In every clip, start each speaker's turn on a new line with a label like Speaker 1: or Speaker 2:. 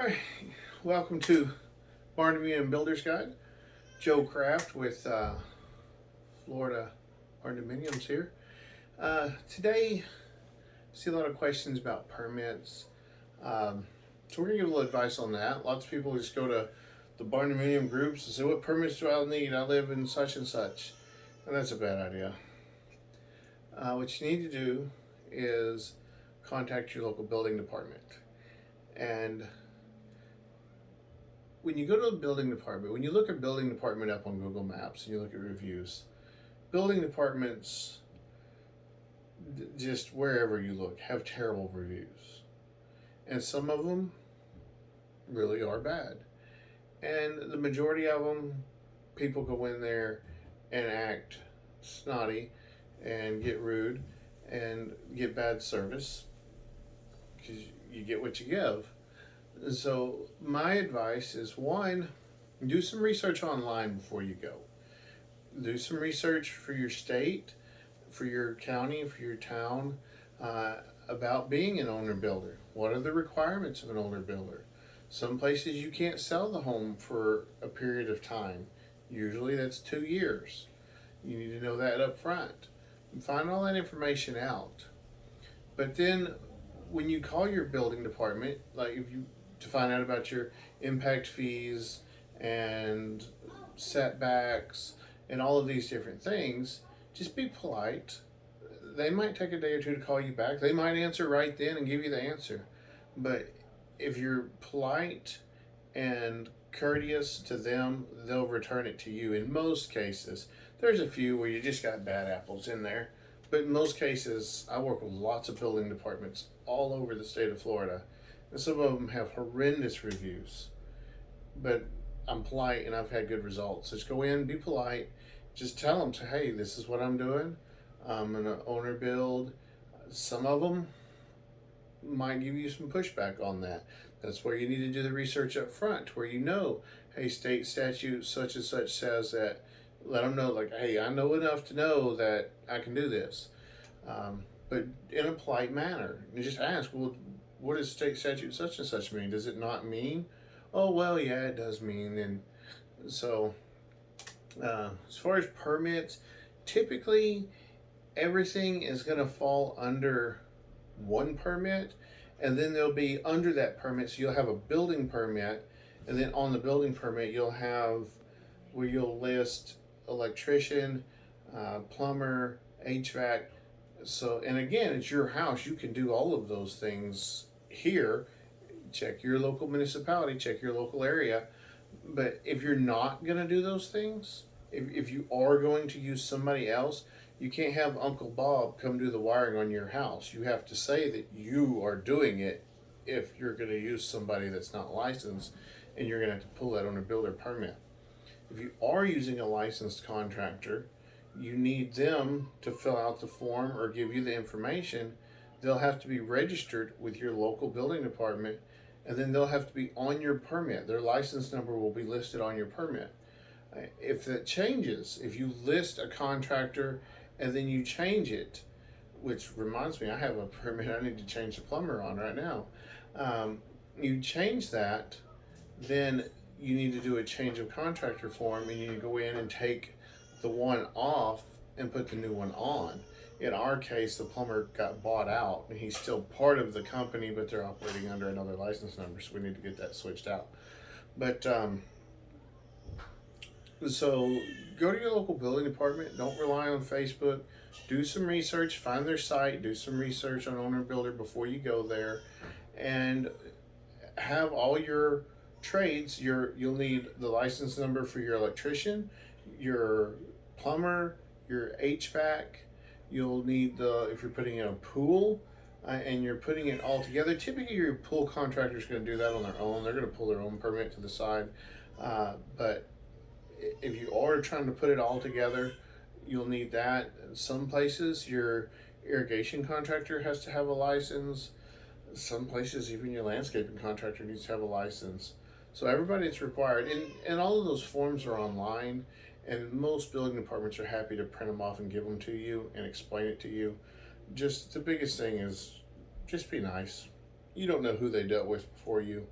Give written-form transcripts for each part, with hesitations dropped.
Speaker 1: All right, welcome to Barnaby and Builders Guide. Joe Kraft with Florida Barndominiums here. Today, I see a lot of questions about permits. So we're gonna give a little advice on that. Lots of people just go to the barndominium groups and say, "What permits do I need? I live in such and such," and that's a bad idea. What you need to do is contact your local building department. And when you go to a building department, when you look at building department up on Google Maps and you look at reviews, building departments, just wherever you look, have terrible reviews. And some of them really are bad. And the majority of them, people go in there and act snotty and get rude and get bad service because you get what you give. So my advice is, one, do some research online before you go. Do some research for your state, for your county, for your town, about being an owner builder. What are the requirements of an owner builder? Some places you can't sell the home for a period of time. Usually that's 2 years. You need to know that up front. And find all that information out. But then when you call your building department, like if you to find out about your impact fees and setbacks and all of these different things, just be polite. They might take a day or two to call you back. They might answer right then and give you the answer. But if you're polite and courteous to them, they'll return it to you in most cases. There's a few where you just got bad apples in there. But in most cases, I work with lots of building departments all over the state of Florida. And some of them have horrendous reviews. But I'm polite and I've had good results. Just go in, be polite. Just tell them, say, hey, this is what I'm doing. I'm an owner build. Some of them might give you some pushback on that. That's where you need to do the research up front, where you know, hey, state statute such and such says that. Let them know, like, hey, I know enough to know that I can do this. But in a polite manner. You just ask, well, what does state statute such and such mean? Does it not mean? Oh, well, yeah, it does mean. And so, as far as permits, typically everything is going to fall under one permit, and then there'll be under that permit, so you'll have a building permit, and then on the building permit, you'll have where you'll list electrician, plumber, HVAC. So, and again, it's your house. You can do all of those things here. Check your local municipality, check your local area. But if you're not going to do those things, if you are going to use somebody else, you can't have Uncle Bob come do the wiring on your house. You have to say that you are doing it if you're going to use somebody that's not licensed, and you're going to have to pull that on a builder permit. If you are using a licensed contractor, you need them to fill out the form or give you the information. They'll have to be registered with your local building department, and then they'll have to be on your permit. Their license number will be listed on your permit. If that changes, if you list a contractor and then you change it, which reminds me, I have a permit I need to change the plumber on right now. You change that, then you need to do a change of contractor form, and you need to go in and take the one off and put the new one on. In our case, the plumber got bought out, and he's still part of the company, but they're operating under another license number, so we need to get that switched out. But so go to your local building department. Don't rely on Facebook. Do some research. Find their site. Do some research on owner builder before you go there, and have all your trades. You'll need the license number for your electrician, your plumber, your HVAC. You'll need if you're putting in a pool and you're putting it all together. Typically, your pool contractor is going to do that on their own. They're going to pull their own permit to the side. But if you are trying to put it all together, you'll need that. Some places, your irrigation contractor has to have a license. Some places, even your landscaping contractor needs to have a license. So everybody, it's required, and all of those forms are online, and most building departments are happy to print them off and give them to you and explain it to you. Just the biggest thing is just be nice. You don't know who they dealt with before you.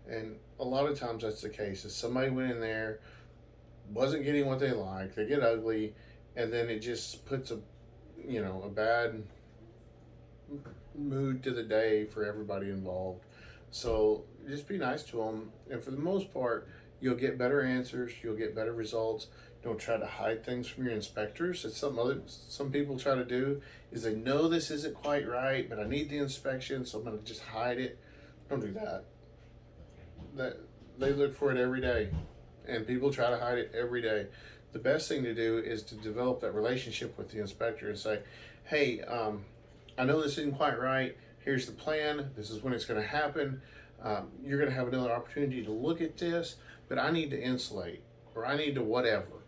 Speaker 1: And a lot of times that's the case. Is somebody went in there, wasn't getting what they like, they get ugly, and then it just puts a bad mood to the day for everybody involved. So just be nice to them, and for the most part, you'll get better answers. You'll get better results. Don't try to hide things from your inspectors. It's some people try to do is they know this isn't quite right, but I need the inspection, so I'm going to just hide it. Don't do that. That they look for it every day, and people try to hide it every day. The best thing to do is to develop that relationship with the inspector and say, "Hey, I know this isn't quite right. Here's the plan. This is when it's going to happen. You're going to have another opportunity to look at this, but I need to insulate, or I need to whatever.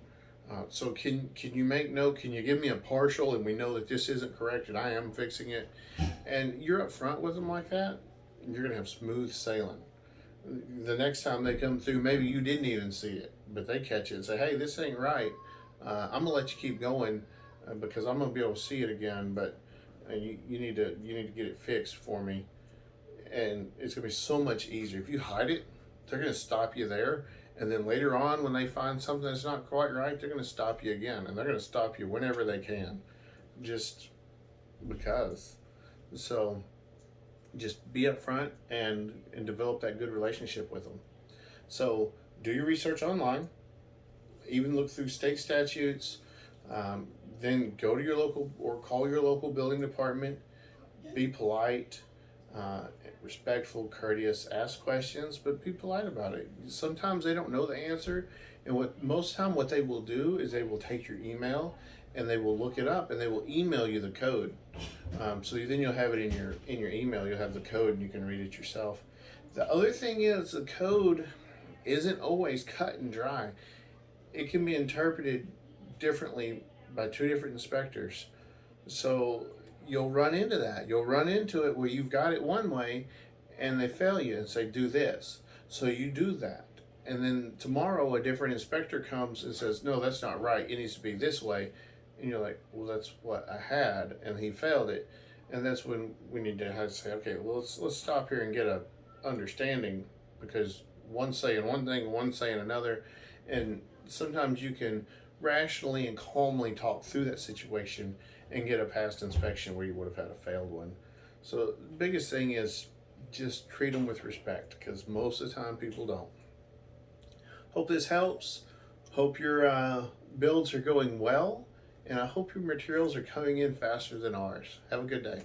Speaker 1: So can you make note? Can you give me a partial, and we know that this isn't correct, and I am fixing it." And you're upfront with them like that, you're going to have smooth sailing. The next time they come through, maybe you didn't even see it, but they catch it and say, "Hey, this ain't right. I'm gonna let you keep going because I'm gonna be able to see it again, but you need to get it fixed for me." And it's gonna be so much easier if you hide it. They're gonna stop you there, and then later on, when they find something that's not quite right, they're gonna stop you again, and they're gonna stop you whenever they can, just because. So just be upfront and develop that good relationship with them. So do your research online, even look through state statutes, then go to your local or call your local building department. Be polite, uh, respectful, courteous, ask questions, but be polite about it. Sometimes they don't know the answer, and most time what they will do is they will take your email and they will look it up and they will email you the code. So then you'll have it in your email. You'll have the code and you can read it yourself. The other thing is the code isn't always cut and dry. It can be interpreted differently by two different inspectors. So you'll run into that. You'll run into it where you've got it one way and they fail you and say, "Do this." So you do that. And then tomorrow a different inspector comes and says, "No, that's not right. It needs to be this way." And you're like, "Well, that's what I had," and he failed it. And that's when we need to have to say, "Okay, well, let's stop here and get a understanding, because one's saying one thing, one's saying another." And sometimes you can rationally and calmly talk through that situation and get a past inspection where you would have had a failed one. So the biggest thing is just treat them with respect, because most of the time people don't. Hope this helps. Hope your builds are going well, and I hope your materials are coming in faster than ours. Have a good day.